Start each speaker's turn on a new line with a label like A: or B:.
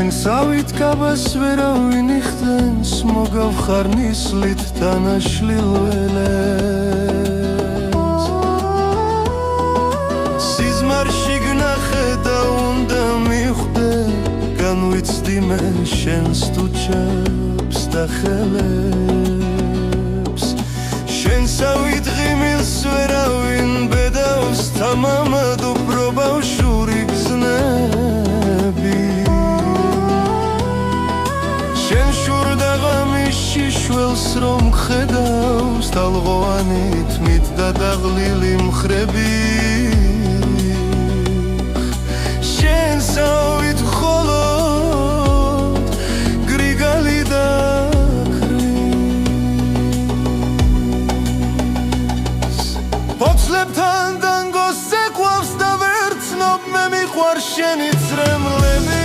A: შენ სავით კაბას ვერავინ იხდენს მოგავხარ ნისლით დანაშლილ ველებს სიზმარში გნახე და უნდა მიხვდე განვიცდი მე შენს თუჩებს და ხელებს შენ სავით ღიმილს ვერავინ ბედავს თამამად უფრო ბავშვური გზნები შიშველს რომ ხედავს თალღოვანით მით და დაღლილი მხრები შენ სავით მხოლოდ გრიგალი დაქრის ფოთლებთან დანგოს ეკვავს და ვერ ცნობ მე მიყვარ შენი წრემლები